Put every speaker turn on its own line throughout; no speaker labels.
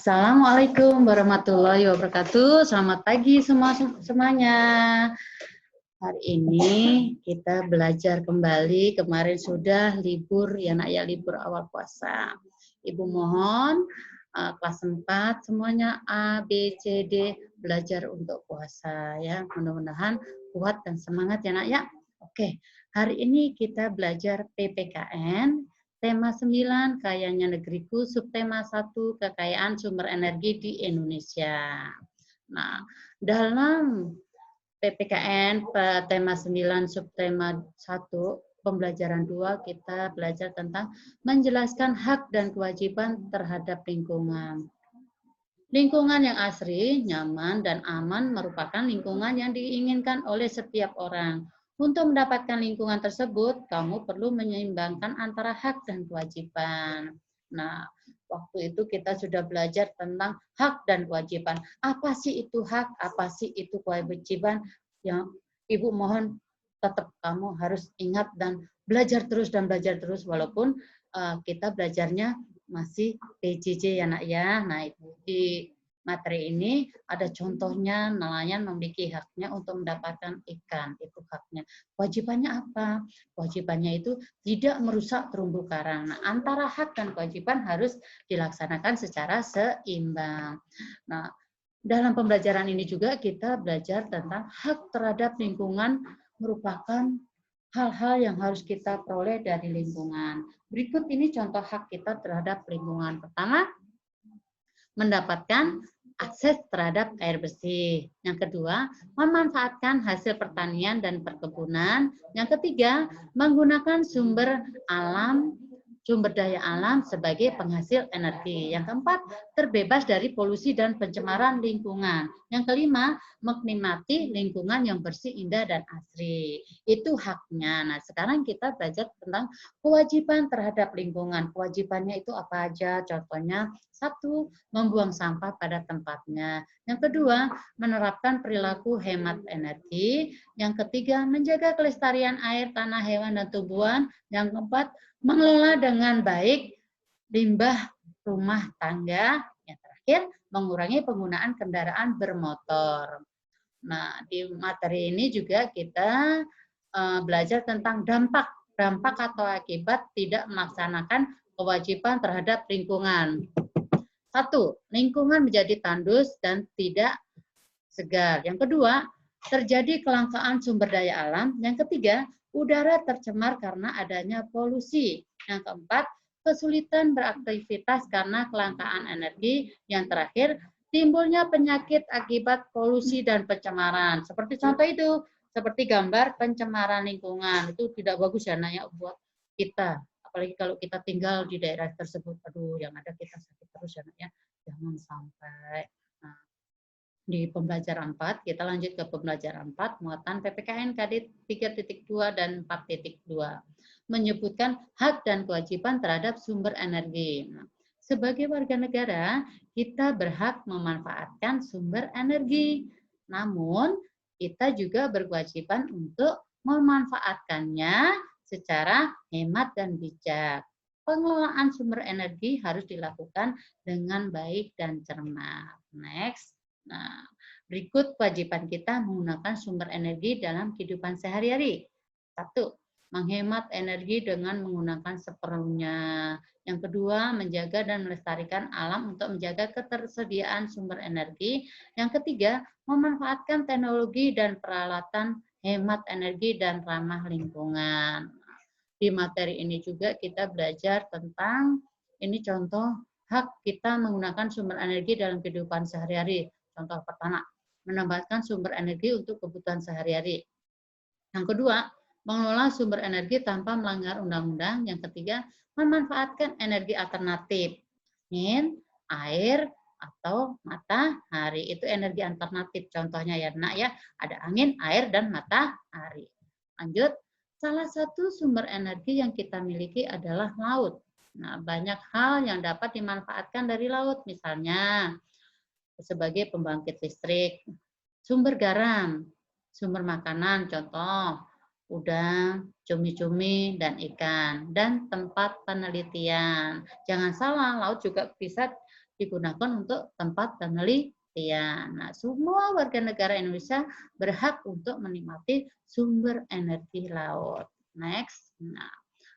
Assalamualaikum warahmatullahi wabarakatuh. Selamat pagi semuanya. Hari ini kita belajar kembali. Kemarin sudah libur ya nak ya, libur awal puasa. Ibu mohon kelas 4 semuanya A, B, C, D belajar untuk puasa ya. Mudah-mudahan kuat dan semangat ya nak ya. Oke, hari ini kita belajar PPKN. Tema 9, Kayanya Negeriku, subtema 1, Kekayaan Sumber Energi di Indonesia. Nah, dalam PPKN tema 9, subtema 1, pembelajaran 2, kita belajar tentang menjelaskan hak dan kewajiban terhadap lingkungan. Lingkungan yang asri, nyaman, dan aman merupakan lingkungan yang diinginkan oleh setiap orang. Untuk mendapatkan lingkungan tersebut, kamu perlu menyeimbangkan antara hak dan kewajiban. Nah, waktu itu kita sudah belajar tentang hak dan kewajiban. Apa sih itu hak? Apa sih itu kewajiban? Yang Ibu mohon tetap kamu harus ingat dan belajar terus walaupun kita belajarnya masih PJJ ya nak ya. Nah, itu di materi ini ada contohnya nelayan memiliki haknya untuk mendapatkan ikan, itu haknya. Kewajibannya apa? Kewajibannya itu tidak merusak terumbu karang. Nah, antara hak dan kewajiban harus dilaksanakan secara seimbang. Nah, dalam pembelajaran ini juga kita belajar tentang hak terhadap lingkungan merupakan hal-hal yang harus kita peroleh dari lingkungan. Berikut ini contoh hak kita terhadap lingkungan. Pertama, mendapatkan akses terhadap air bersih. Yang kedua, memanfaatkan hasil pertanian dan perkebunan. Yang ketiga, menggunakan sumber daya alam sebagai penghasil energi. Yang keempat, terbebas dari polusi dan pencemaran lingkungan. Yang kelima, menikmati lingkungan yang bersih, indah, dan asri. Itu haknya. Nah, sekarang kita belajar tentang kewajiban terhadap lingkungan. Kewajibannya itu apa aja? Contohnya, 1, membuang sampah pada tempatnya. Yang kedua, menerapkan perilaku hemat energi. Yang ketiga, menjaga kelestarian air, tanah, hewan, dan tumbuhan. Yang keempat, mengelola dengan baik limbah rumah tangga. Yang terakhir, mengurangi penggunaan kendaraan bermotor. Nah, di materi ini juga kita belajar tentang dampak atau akibat tidak melaksanakan kewajiban terhadap lingkungan. 1, lingkungan menjadi tandus dan tidak segar. Yang kedua, terjadi kelangkaan sumber daya alam. Yang ketiga, udara tercemar karena adanya polusi. Yang keempat, kesulitan beraktivitas karena kelangkaan energi. Yang terakhir, timbulnya penyakit akibat polusi dan pencemaran. Seperti contoh itu, seperti gambar pencemaran lingkungan. Itu tidak bagus ya Naya buat kita. Apalagi kalau kita tinggal di daerah tersebut. Aduh, yang ada kita sakit terus ya Nak ya. Jangan sampai. Nah, di pembelajaran 4, kita lanjut ke pembelajaran 4, muatan PPKN KD 3.2 dan 4.2. Menyebutkan hak dan kewajiban terhadap sumber energi. Nah, sebagai warga negara, kita berhak memanfaatkan sumber energi. Namun, kita juga berkewajiban untuk memanfaatkannya secara hemat dan bijak. Pengelolaan sumber energi harus dilakukan dengan baik dan cermat. Next. Nah, berikut kewajiban kita menggunakan sumber energi dalam kehidupan sehari-hari. 1, menghemat energi dengan menggunakan seperlunya. Yang kedua, menjaga dan melestarikan alam untuk menjaga ketersediaan sumber energi. Yang ketiga, memanfaatkan teknologi dan peralatan hemat energi dan ramah lingkungan. Di materi ini juga kita belajar tentang ini contoh hak kita menggunakan sumber energi dalam kehidupan sehari-hari. Contoh pertama, menambahkan sumber energi untuk kebutuhan sehari-hari. Yang kedua, mengelola sumber energi tanpa melanggar undang-undang. Yang ketiga, memanfaatkan energi alternatif. Angin, air, atau matahari. Itu energi alternatif contohnya ya, Nak ya. Ada angin, air, dan matahari. Lanjut. Salah satu sumber energi yang kita miliki adalah laut. Nah, banyak hal yang dapat dimanfaatkan dari laut, misalnya sebagai pembangkit listrik, sumber garam, sumber makanan, contoh udang, cumi-cumi, dan ikan, dan tempat penelitian. Jangan salah, laut juga bisa digunakan untuk tempat penelitian. Nah, semua warga negara Indonesia berhak untuk menikmati sumber energi laut. Next. Nah,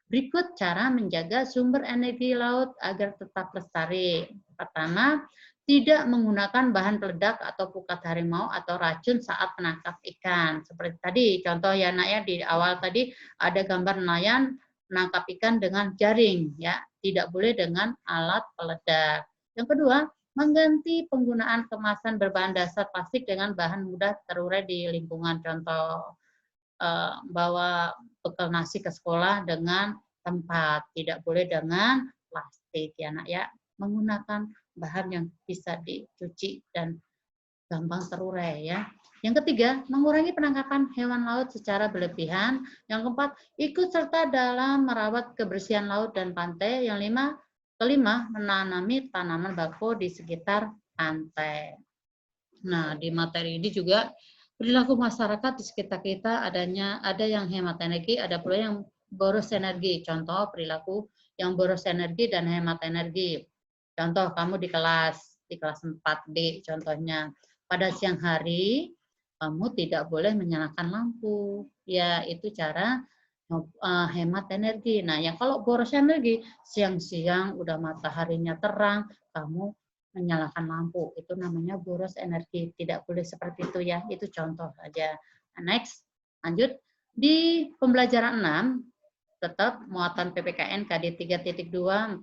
berikut cara menjaga sumber energi laut agar tetap lestari. Pertama, tidak menggunakan bahan peledak atau pukat harimau atau racun saat menangkap ikan. Seperti tadi, contoh ya nak ya, di awal tadi ada gambar nelayan menangkap ikan dengan jaring, ya, tidak boleh dengan alat peledak. Yang kedua, mengganti penggunaan kemasan berbahan dasar plastik dengan bahan mudah terurai di lingkungan. Contoh, bawa bekal nasi ke sekolah dengan tempat, tidak boleh dengan plastik ya nak ya, menggunakan bahan yang bisa dicuci dan gampang terurai ya. Yang ketiga, mengurangi penangkapan hewan laut secara berlebihan. Yang keempat, ikut serta dalam merawat kebersihan laut dan pantai. Yang kelima, menanami tanaman bakau di sekitar pantai. Nah, di materi ini juga perilaku masyarakat di sekitar kita ada yang hemat energi, ada pula yang boros energi. Contoh perilaku yang boros energi dan hemat energi. Contoh kamu di kelas 4B contohnya. Pada siang hari kamu tidak boleh menyalakan lampu. Ya, itu cara hemat energi. Nah, yang kalau boros energi, siang-siang udah mataharinya terang, kamu menyalakan lampu. Itu namanya boros energi. Tidak boleh seperti itu ya. Itu contoh aja. Next, lanjut. Di pembelajaran 6, tetap muatan PPKN KD 3.2, 4.2,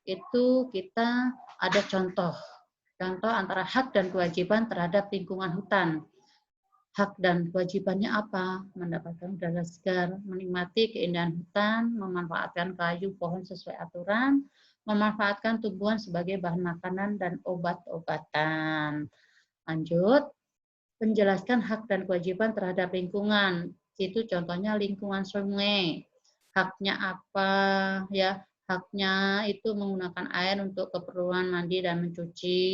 itu kita ada contoh antara hak dan kewajiban terhadap lingkungan hutan. Hak dan kewajibannya apa? Mendapatkan udara segar, menikmati keindahan hutan, memanfaatkan kayu pohon sesuai aturan, memanfaatkan tumbuhan sebagai bahan makanan dan obat-obatan. Lanjut, menjelaskan hak dan kewajiban terhadap lingkungan. Itu contohnya lingkungan sungai. Haknya apa? Ya, haknya itu menggunakan air untuk keperluan mandi dan mencuci.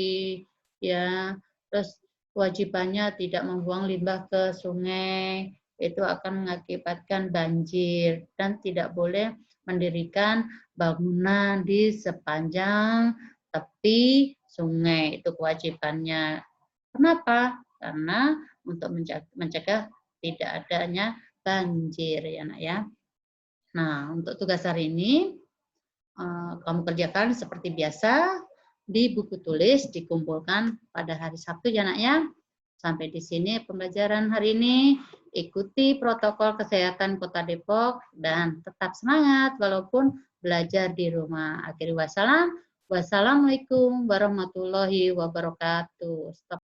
Ya, terus kewajibannya tidak membuang limbah ke sungai. Itu akan mengakibatkan banjir dan tidak boleh mendirikan bangunan di sepanjang tepi sungai. Itu kewajibannya. Kenapa? Karena untuk mencegah tidak adanya banjir ya nak ya. Nah, untuk tugas hari ini kamu kerjakan seperti biasa di buku tulis dikumpulkan pada hari Sabtu ya nak ya. Sampai di sini pembelajaran hari ini. Ikuti protokol kesehatan Kota Depok dan tetap semangat walaupun belajar di rumah. Akhiri wassalam. Wassalamualaikum warahmatullahi wabarakatuh. Stop.